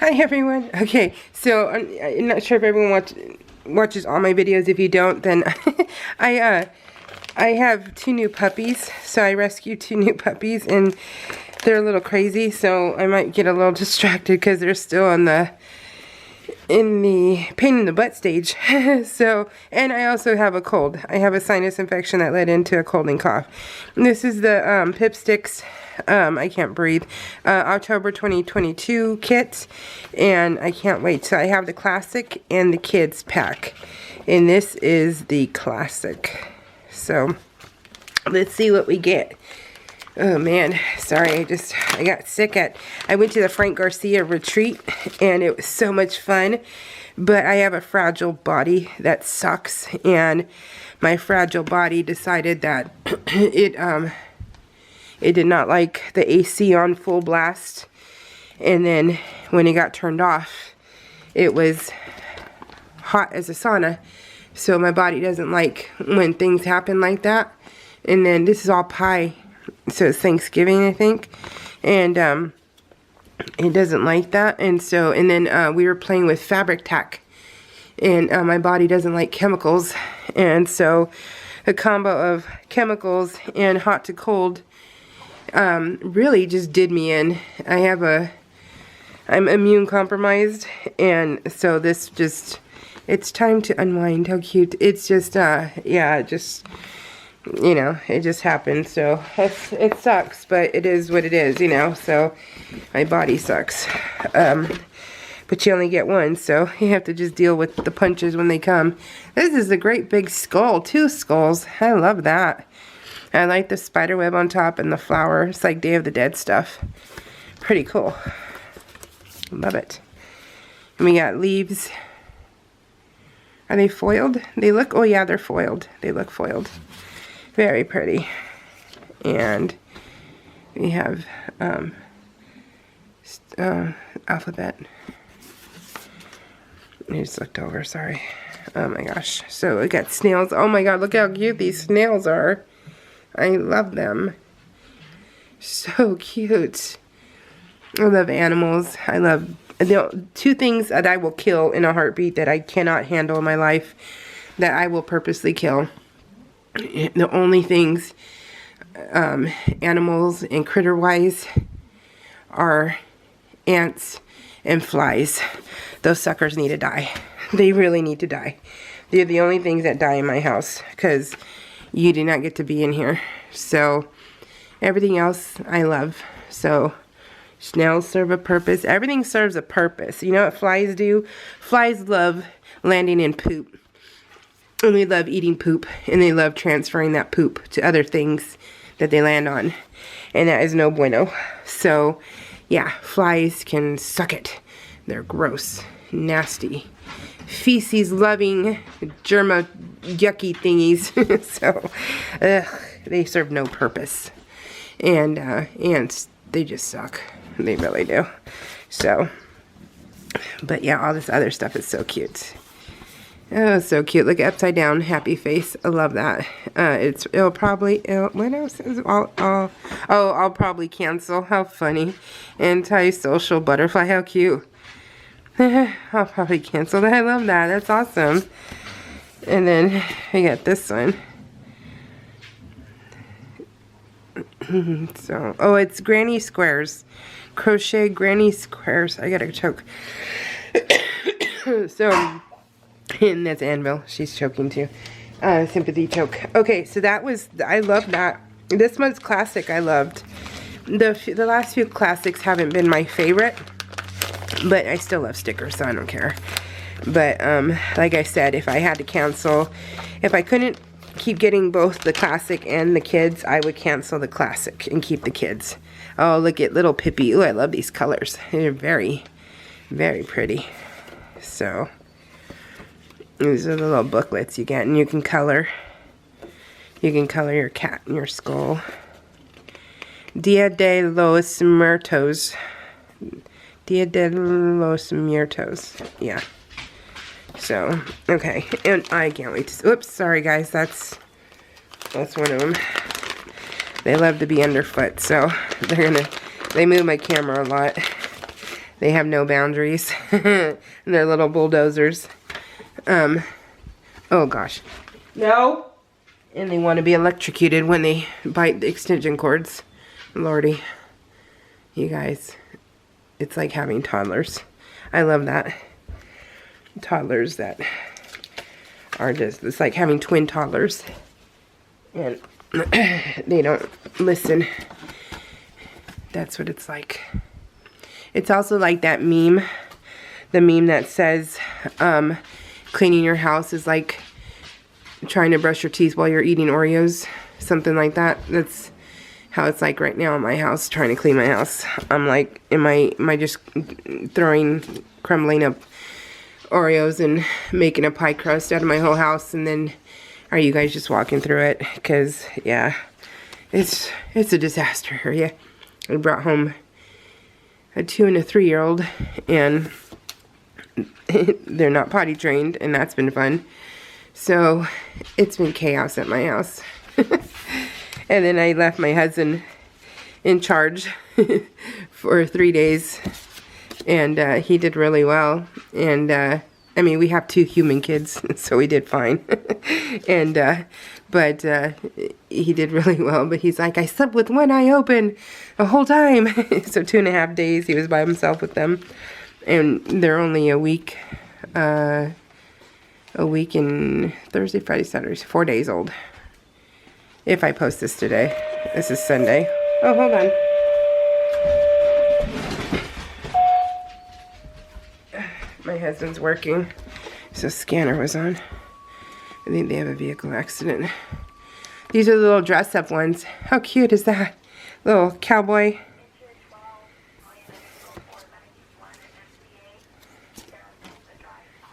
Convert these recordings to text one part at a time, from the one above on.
Hi everyone. Okay, so I'm not sure if everyone watches all my videos. If you don't, then I have two new puppies. So I rescued two new puppies, and they're a little crazy. So I might get a little distracted because they're still in the pain in the butt stage. So, and I also have a cold. I have a sinus infection that led into a cold and cough. And this is the Pipsticks. I can't breathe. October 2022 kit, and I can't wait. So I have the classic and the kids pack, and this is the classic. So let's see what we get. Oh man, sorry, I got sick I went to the Frank Garcia retreat, and it was so much fun, but I have a fragile body that sucks, and my fragile body decided that it did not like the AC on full blast, and then when it got turned off, it was hot as a sauna. So my body doesn't like when things happen like that. And then this is all pie, so it's Thanksgiving, I think, and it doesn't like that. And so, and then we were playing with fabric tack, and my body doesn't like chemicals, and so the combo of chemicals and hot to cold really just did me in. I'm immune compromised, and so this just, it's time to unwind. How cute. It's just, yeah, just, you know, it just happened. So it sucks, but it is what it is, you know, so my body sucks. But you only get one, so you have to just deal with the punches when they come. This is a great big skull, 2 skulls. I love that. I like the spider web on top and the flower. It's like Day of the Dead stuff. Pretty cool. Love it. And we got leaves. Are they foiled? They look, oh yeah, they're foiled. They look foiled. Very pretty. And we have alphabet. I just looked over, sorry. Oh my gosh. So we got snails. Oh my god, look how cute these snails are. I love them. So cute. I love animals. I love, the 2 things that I will kill in a heartbeat that I cannot handle in my life, that I will purposely kill. The only things, animals and critter-wise, are ants and flies. Those suckers need to die. They really need to die. They're the only things that die in my house, because you do not get to be in here. So everything else I love. So snails serve a purpose. Everything serves a purpose. You know what flies do? Flies love landing in poop. And they love eating poop. And they love transferring that poop to other things that they land on. And that is no bueno. So yeah, flies can suck it. They're gross, nasty, feces loving, germa yucky thingies. So they serve no purpose. And ants, they just suck. They really do. So, but yeah, all this other stuff is so cute. Oh, so cute. Look, upside down happy face. I love that. It'll probably, what else is, I'll probably cancel. How funny. Anti-social butterfly. How cute. I'll probably cancel that. I love that. That's awesome. And then I got this one. So, oh, it's Granny Squares. Crochet Granny Squares. I gotta choke. So, and that's Anvil. She's choking too. Sympathy choke. Okay, so that was, I love that. This one's classic. I loved. The last few classics haven't been my favorite, but I still love stickers, so I don't care. But like I said, if I had to cancel, if I couldn't keep getting both the classic and the kids, I would cancel the classic and keep the kids. Oh, look at little Pippi. Ooh, I love these colors. They're very, very pretty. So these are the little booklets you get, and you can color. You can color your cat and your skull. Dia de los Muertos. Dia de los Muertos. Yeah. So, okay. And I can't wait to, oops, sorry guys, that's one of them. They love to be underfoot, so they move my camera a lot. They have no boundaries. And they're little bulldozers. Oh gosh. No! And they want to be electrocuted when they bite the extension cords. Lordy. You guys. It's like having toddlers. I love that. Toddlers that are just, it's like having twin toddlers. And they don't listen. That's what it's like. It's also like that meme. The meme that says, cleaning your house is like trying to brush your teeth while you're eating Oreos. Something like that. That's how it's like right now in my house, trying to clean my house. I'm like, am I just crumbling up Oreos and making a pie crust out of my whole house, and then are you guys just walking through it? Because yeah, it's a disaster here. Yeah, I brought home a 2 and a 3-year-old, and they're not potty trained, and that's been fun. So it's been chaos at my house. And then I left my husband in charge for 3 days, and he did really well. And I mean, we have 2 human kids, so we did fine. And but he did really well. But he's like, I slept with one eye open the whole time. So 2.5 days he was by himself with them, and they're only a week and Thursday, Friday, Saturday, 4 days old. If I post this today. This is Sunday. Oh, hold on. My husband's working, so scanner was on. I think they have a vehicle accident. These are the little dress-up ones. How cute is that? Little cowboy.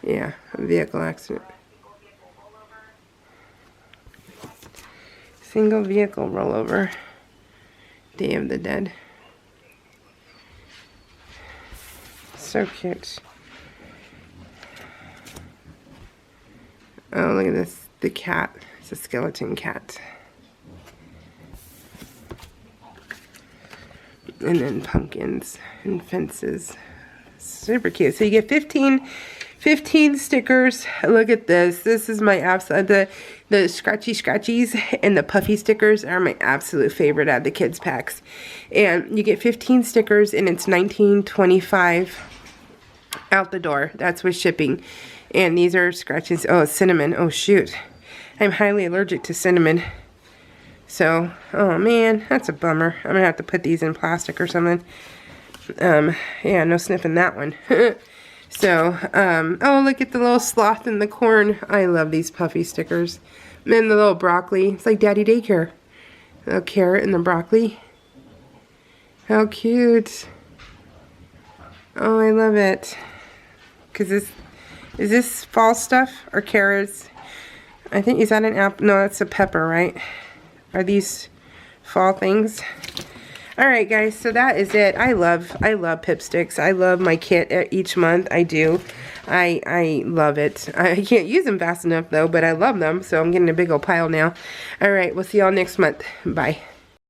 Yeah, a vehicle accident. Single vehicle rollover. Day of the Dead. So cute. Oh, look at this. The cat. It's a skeleton cat. And then pumpkins and fences. Super cute. So you get 15 stickers. Look at this. This is my absolute, the scratchies and the puffy stickers are my absolute favorite out of the kids packs. And you get 15 stickers, and it's $19.25 out the door. That's with shipping. And these are scratches. Oh, cinnamon. Oh shoot, I'm highly allergic to cinnamon. So, oh man, that's a bummer. I'm gonna have to put these in plastic or something. Yeah, no sniffing that one. So, oh, look at the little sloth in the corn. I love these puffy stickers. And then the little broccoli. It's like Daddy Daycare. The carrot and the broccoli. How cute. Oh, I love it. Because is this fall stuff or carrots? I think, is that an apple? No, that's a pepper, right? Are these fall things? Alright guys, so that is it. I love Pipsticks. I love my kit each month. I do. I love it. I can't use them fast enough though, but I love them. So I'm getting a big old pile now. Alright, we'll see y'all next month. Bye.